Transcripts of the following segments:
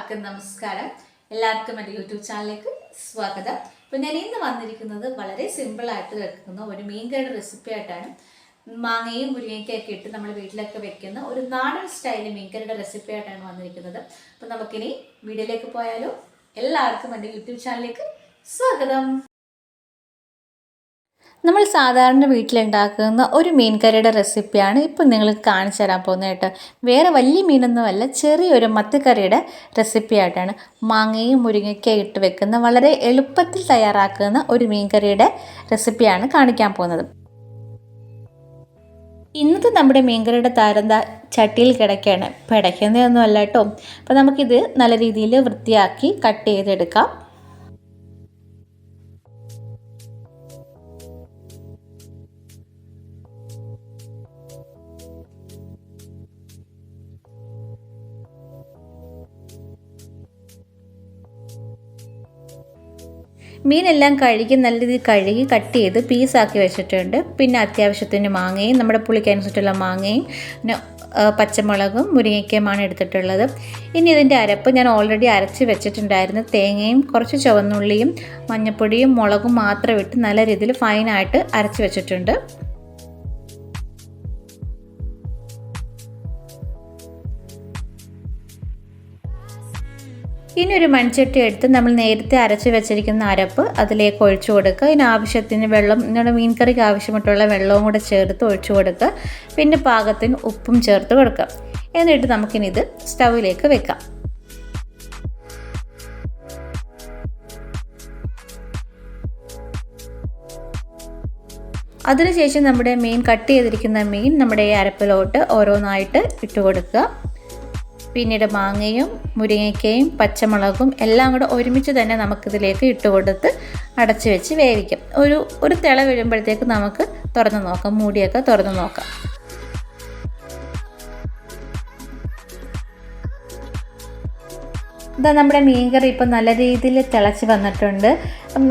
എല്ലാവർക്കും നമസ്കാരം. എല്ലാവർക്കും എൻ്റെ യൂട്യൂബ് ചാനലിലേക്ക് സ്വാഗതം. അപ്പോൾ ഞാൻ ഇന്ന് വന്നിരിക്കുന്നത് വളരെ സിമ്പിളായിട്ട് വെക്കുന്ന ഒരു മീൻകറിയുടെ റെസിപ്പി ആയിട്ടാണ്. മാങ്ങയും മുരിങ്ങയ്ക്കൊക്കെ ഇട്ട് നമ്മൾ വീട്ടിലൊക്കെ വെക്കുന്ന ഒരു നാടൻ സ്റ്റൈൽ മീൻകറിയുടെ റെസിപ്പി ആയിട്ടാണ് വന്നിരിക്കുന്നത്. അപ്പോൾ നമുക്കിനി വീഡിയോയിലേക്ക് പോയാലോ. എല്ലാവർക്കും എൻ്റെ യൂട്യൂബ് ചാനലിലേക്ക് സ്വാഗതം. നമ്മൾ സാധാരണ വീട്ടിലുണ്ടാക്കുന്ന ഒരു മീൻ കറിയുടെ റെസിപ്പിയാണ് ഇപ്പോൾ നിങ്ങൾക്ക് കാണിച്ചു തരാൻ പോകുന്നത് കേട്ടോ. വേറെ വലിയ മീനൊന്നുമല്ല, ചെറിയൊരു മത്തിക്കറിയുടെ റെസിപ്പി ആയിട്ടാണ്. മാങ്ങയും മുരിങ്ങയ്ക്കയും ഇട്ട് വെക്കുന്ന വളരെ എളുപ്പത്തിൽ തയ്യാറാക്കുന്ന ഒരു മീൻ കറിയുടെ റെസിപ്പിയാണ് കാണിക്കാൻ പോകുന്നത്. ഇന്നത്തെ നമ്മുടെ മീൻകറിയുടെ താരം ചട്ടിയിൽ കിടക്കുകയാണ്. പിടയ്ക്കുന്നതൊന്നും അല്ല കേട്ടോ. അപ്പോൾ നമുക്കിത് നല്ല രീതിയിൽ വൃത്തിയാക്കി കട്ട് ചെയ്തെടുക്കാം. മീനെല്ലാം കഴുകി നല്ല രീതിയിൽ കഴുകി കട്ട് ചെയ്ത് പീസാക്കി വെച്ചിട്ടുണ്ട്. പിന്നെ അത്യാവശ്യത്തിന് മാങ്ങയും നമ്മുടെ പുളിക്കനുസരിച്ചുള്ള മാങ്ങയും പിന്നെ പച്ചമുളകും മുരിങ്ങയ്ക്കയുമാണ് എടുത്തിട്ടുള്ളത്. ഇനി ഇതിൻ്റെ അരപ്പ് ഞാൻ ഓൾറെഡി അരച്ച് വെച്ചിട്ടുണ്ടായിരുന്നു. തേങ്ങയും കുറച്ച് ചുവന്നുള്ളിയും മഞ്ഞൾപ്പൊടിയും മുളകും മാത്രം ഇട്ട് നല്ല രീതിയിൽ ഫൈനായിട്ട് അരച്ച് വെച്ചിട്ടുണ്ട്. ഇനി ഒരു മൺചട്ടി എടുത്ത് നമ്മൾ നേരത്തെ അരച്ച് വെച്ചിരിക്കുന്ന അരപ്പ് അതിലേക്ക് ഒഴിച്ചു കൊടുക്കുക. ഇതിനാവശ്യത്തിന് വെള്ളം, നിങ്ങളുടെ മീൻ കറിക്ക് ആവശ്യമായിട്ടുള്ള വെള്ളവും കൂടെ ചേർത്ത് ഒഴിച്ചു കൊടുക്കുക. പിന്നെ പാകത്തിന് ഉപ്പും ചേർത്ത് കൊടുക്കുക. എന്നിട്ട് നമുക്കിനി ഇത് സ്റ്റൗവിലേക്ക് വെക്കാം. അതിനുശേഷം നമ്മുടെ മീൻ കട്ട് ചെയ്തിരിക്കുന്ന മീൻ നമ്മുടെ ഈ അരപ്പിലോട്ട് ഓരോന്നായിട്ട് ഇട്ട് കൊടുക്കുക. പിന്നീട് മാങ്ങയും മുരിങ്ങയ്ക്കയും പച്ചമുളകും എല്ലാം കൂടെ ഒരുമിച്ച് തന്നെ നമുക്കിതിലേക്ക് ഇട്ട് കൊടുത്ത് അടച്ചു വെച്ച് വേവിക്കാം. ഒരു തിള വീഴുമ്പോഴത്തേക്ക് നമുക്ക് തുറന്ന് നോക്കാം, മൂടിയൊക്കെ തുറന്ന് നോക്കാം. ഇതാ നമ്മുടെ മീൻകറി ഇപ്പം നല്ല രീതിയിൽ തിളച്ച് വന്നിട്ടുണ്ട്.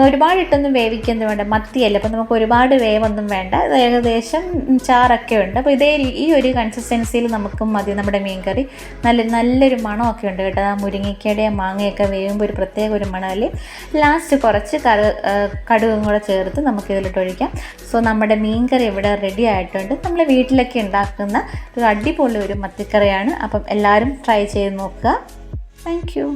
ഒരുപാട് ഇട്ടൊന്നും വേവിക്കൊന്നും വേണ്ട, മത്തിയല്ല. അപ്പം നമുക്ക് ഒരുപാട് വേവൊന്നും വേണ്ട. ഇത് ഏകദേശം ചാറൊക്കെ ഉണ്ട്. അപ്പോൾ ഈ ഒരു കൺസിസ്റ്റൻസിയിൽ നമുക്ക് മതി നമ്മുടെ മീൻകറി. നല്ലൊരു മണമൊക്കെ ഉണ്ട് കേട്ടോ. ആ മുരിങ്ങയ്ക്കയുടെയും മാങ്ങയൊക്കെ വേവുമ്പോൾ ഒരു പ്രത്യേക ഒരു മണമല്ലേ. ലാസ്റ്റ് കുറച്ച് കടുകും കൂടെ ചേർത്ത് നമുക്കിതിലിട്ട് ഒഴിക്കാം. സോ നമ്മുടെ മീൻകറി ഇവിടെ റെഡി ആയിട്ടുണ്ട്. നമ്മൾ വീട്ടിലൊക്കെ ഉണ്ടാക്കുന്ന ഒരു അടിപൊളി ഒരു മത്തിക്കറിയാണ്. അപ്പം എല്ലാവരും ട്രൈ ചെയ്ത് നോക്കുക. Thank you.